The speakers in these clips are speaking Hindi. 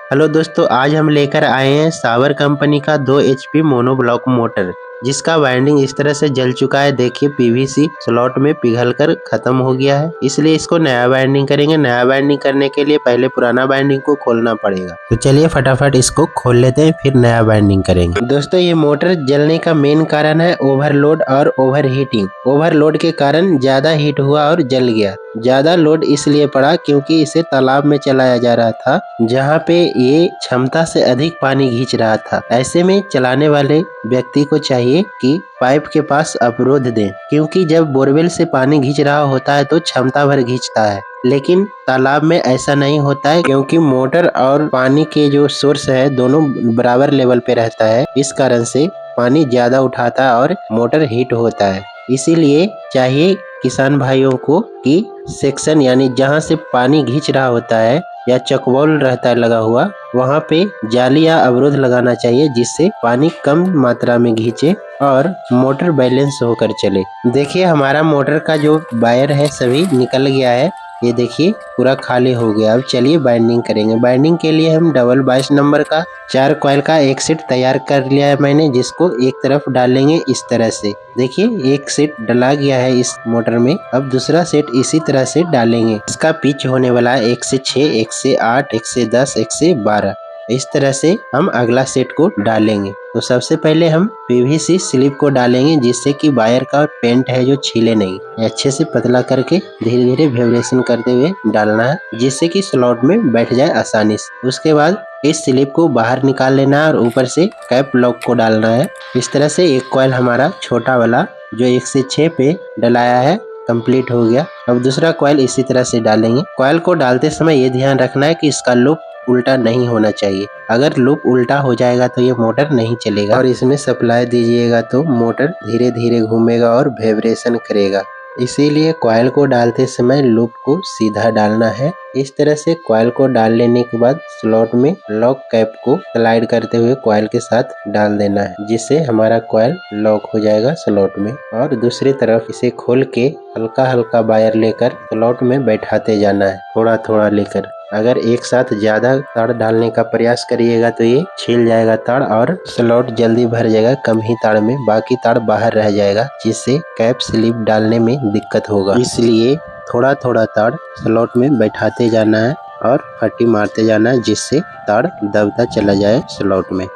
हेलो दोस्तों, आज हम लेकर आए हैं सावर कंपनी का 2 एचपी मोनोब्लॉक मोटर, जिसका वाइंडिंग इस तरह से जल चुका है। देखिए पीवीसी स्लॉट में पिघलकर खत्म हो गया है, इसलिए इसको नया वाइंडिंग करेंगे। नया वाइंडिंग करने के लिए पहले पुराना वाइंडिंग को खोलना पड़ेगा। तो चलिए फटाफट इसको खोल लेते हैं, फिर नया वाइंडिंग करेंगे। दोस्तों, ये मोटर जलने का मेन कारण है ओवरलोड और ओवर हीटिंग। ओवरलोड के कारण ज्यादा हीट हुआ और जल गया। ज्यादा लोड इसलिए पड़ा क्योंकि इसे तालाब में चलाया जा रहा था, जहाँ पे ये क्षमता से अधिक पानी खींच रहा था। ऐसे में चलाने वाले व्यक्ति को चाहिए कि पाइप के पास अवरोध दें, क्योंकि जब बोरवेल से पानी खींच रहा होता है तो क्षमता भर खींचता है, लेकिन तालाब में ऐसा नहीं होता है, क्योंकि मोटर और पानी के जो सोर्स है दोनों बराबर लेवल पे रहता है। इस कारण से पानी ज्यादा उठाता है और मोटर हीट होता है। इसीलिए चाहिए किसान भाइयों को कि सेक्शन यानी जहाँ से पानी खींच रहा होता है या चकवाल रहता है लगा हुआ, वहाँ पे जाली या अवरोध लगाना चाहिए, जिससे पानी कम मात्रा में खींचे और मोटर बैलेंस होकर चले। देखिए हमारा मोटर का जो वायर है सभी निकल गया है। ये देखिए पूरा खाली हो गया। अब चलिए बाइंडिंग करेंगे। बाइंडिंग के लिए हम डबल 22 नंबर का 4 कॉइल का एक सेट तैयार कर लिया है मैंने, जिसको एक तरफ डालेंगे इस तरह से। देखिए एक सेट डला गया है इस मोटर में। अब दूसरा सेट इसी तरह से डालेंगे। इसका पिच होने वाला है 1 से 6, 1 से 8, 1 से 10, 1 से 12। इस तरह से हम अगला सेट को डालेंगे। तो सबसे पहले हम पीवीसी स्लिप को डालेंगे, जिससे कि वायर का पेंट है जो छीले नहीं। अच्छे से पतला करके धीरे धीरे वाइब्रेशन करते हुए डालना है, जिससे कि स्लॉट में बैठ जाए आसानी से। उसके बाद इस स्लिप को बाहर निकाल लेना है और ऊपर से कैप लॉक को डालना है। इस तरह से एक कॉइल हमारा छोटा वाला जो 1 से 6 पे डलाया है कंप्लीट हो गया। अब दूसरा कॉइल इसी तरह से डालेंगे। कॉइल को डालते समय ये ध्यान रखना है कि इसका लूप उल्टा नहीं होना चाहिए। अगर लूप उल्टा हो जाएगा तो ये मोटर नहीं चलेगा, और इसमें सप्लाई दीजिएगा तो मोटर धीरे धीरे घूमेगा और वाइब्रेशन करेगा। इसीलिए कॉइल को डालते समय लूप को सीधा डालना है। इस तरह से कॉइल को डाल लेने के बाद स्लॉट में लॉक कैप को स्लाइड करते हुए कॉइल के साथ डाल देना है, जिससे हमारा कॉइल लॉक हो जाएगा स्लॉट में। और दूसरी तरफ इसे खोल के हल्का हल्का वायर लेकर स्लॉट में बैठाते जाना है, थोड़ा थोड़ा लेकर। अगर एक साथ ज्यादा तार डालने का प्रयास करिएगा तो ये छिल जाएगा तार और स्लॉट जल्दी भर जाएगा। कम ही तार में बाकी तार बाहर रह जाएगा, जिससे कैप स्लिप डालने में दिक्कत होगा। इसलिए थोड़ा थोड़ा तार स्लॉट में बैठाते जाना है और फटी मारते जाना है, जिससे तार दबता चला जाए स्लॉट में।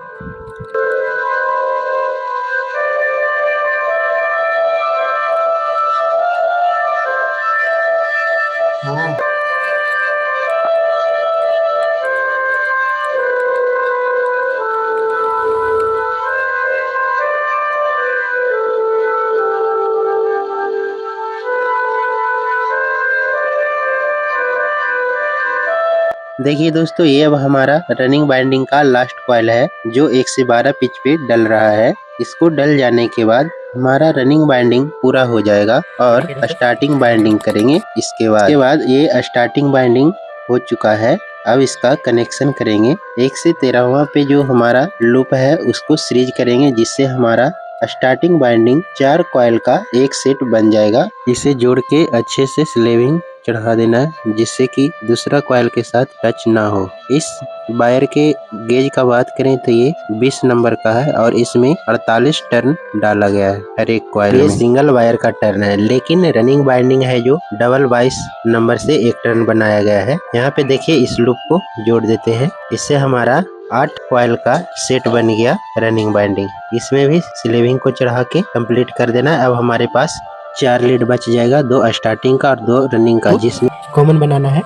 देखिए दोस्तों, ये अब हमारा रनिंग बाइंडिंग का लास्ट कॉइल है, जो 1 से 12 पिच पे डल रहा है। इसको डल जाने के बाद हमारा रनिंग बाइंडिंग पूरा हो जाएगा और स्टार्टिंग बाइंडिंग करेंगे। इसके बाद ये स्टार्टिंग बाइंडिंग हो चुका है। अब इसका कनेक्शन करेंगे। 1 से 13वां पे जो हमारा लूप है उसको सीरीज करेंगे, जिससे हमारा स्टार्टिंग बाइंडिंग 4 कॉइल का एक सेट बन जाएगा। इसे जोड़ के अच्छे से स्लेविंग चढ़ा देना है, जिससे कि दूसरा कॉइल के साथ टच ना हो। इस वायर के गेज का बात करें तो ये 20 नंबर का है और इसमें 48 टर्न डाला गया है हर एक कॉइल में। ये सिंगल वायर का टर्न है, लेकिन रनिंग बाइंडिंग है जो डबल 22 नंबर से एक टर्न बनाया गया है। यहाँ पे देखिए इस लूप को जोड़ देते हैं। इससे हमारा 8 कॉइल का सेट बन गया रनिंग बाइंडिंग। इसमें भी स्लीविंग को चढ़ा के कंप्लीट कर देना है। अब हमारे पास 4 लीड बच जाएगा, 2 स्टार्टिंग का और 2 रनिंग का, जिसमें कॉमन बनाना है,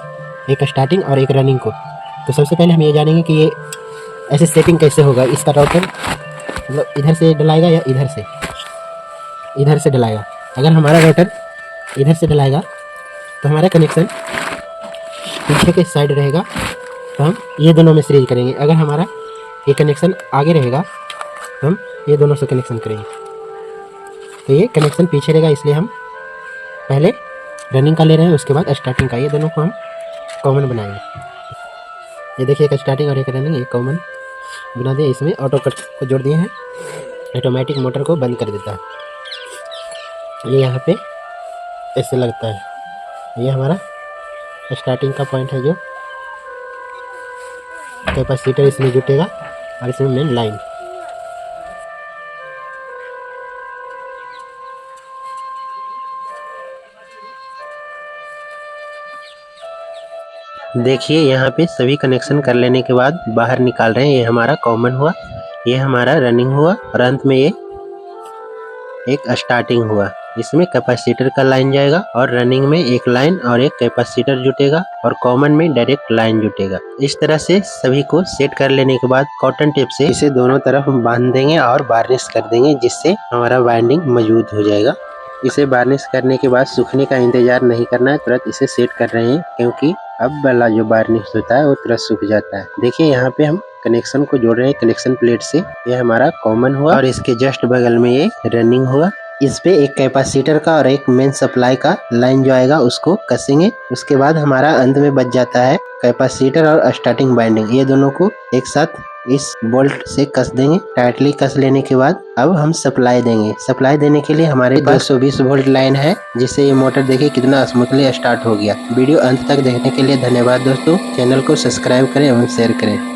एक स्टार्टिंग और एक रनिंग को। तो सबसे पहले हम ये जानेंगे कि ये ऐसे सेटिंग कैसे होगा। इसका राउटर मतलब इधर से डलाएगा या इधर से डलाएगा। अगर हमारा राउटर इधर से डलाएगा तो हमारा कनेक्शन पीछे के साइड रहेगा, तो हम ये दोनों में सीरीज करेंगे। अगर हमारा ये कनेक्शन आगे रहेगा तो हम ये दोनों से कनेक्शन करेंगे। तो ये कनेक्शन पीछे रहेगा, इसलिए हम पहले रनिंग का ले रहे हैं, उसके बाद स्टार्टिंग का। ये दोनों को हम कॉमन बनाएंगे। ये देखिए एक स्टार्टिंग और एक रनिंग, एक कॉमन बना दिया। इसमें ऑटो कट को जोड़ दिए हैं, ऑटोमेटिक मोटर को बंद कर देता है। ये यहाँ पे ऐसे लगता है। ये हमारा स्टार्टिंग का पॉइंट है जो कैपेसिटर इसमें जुटेगा और इसमें मेन लाइन। देखिए यहाँ पे सभी कनेक्शन कर लेने के बाद बाहर निकाल रहे हैं। ये हमारा कॉमन हुआ, ये हमारा रनिंग हुआ और अंत में ये एक स्टार्टिंग हुआ। इसमें कैपेसिटर का लाइन जाएगा और रनिंग में एक लाइन और एक कैपेसिटर जुटेगा और कॉमन में डायरेक्ट लाइन जुटेगा। इस तरह से सभी को सेट कर लेने के बाद कॉटन टेप से इसे दोनों तरफ बांध देंगे और वार्निश कर देंगे, जिससे हमारा वाइंडिंग मजबूत हो जाएगा। इसे वार्निश करने के बाद सूखने का इंतजार नहीं करना है, तुरंत इसे सेट कर रहे हैं क्योंकि अब वाला जो वार्निश होता है वो तुरंत सूख जाता है। देखिए यहाँ पे हम कनेक्शन को जोड़ रहे हैं कनेक्शन प्लेट से। ये हमारा कॉमन हुआ और इसके जस्ट बगल में ये रनिंग हुआ। इस पे एक कैपेसिटर का और एक मेन सप्लाई का लाइन जो आएगा उसको कसेंगे। उसके बाद हमारा अंत में बच जाता है कैपेसिटर और स्टार्टिंग बाइंडिंग। ये दोनों को एक साथ इस बोल्ट से कस देंगे। टाइटली कस लेने के बाद अब हम सप्लाई देंगे। सप्लाई देने के लिए हमारे 220 वोल्ट लाइन है, जिससे ये मोटर देखिए कितना स्मूथली स्टार्ट हो गया। वीडियो अंत तक देखने के लिए धन्यवाद दोस्तों। चैनल को सब्सक्राइब करें एवं शेयर करें।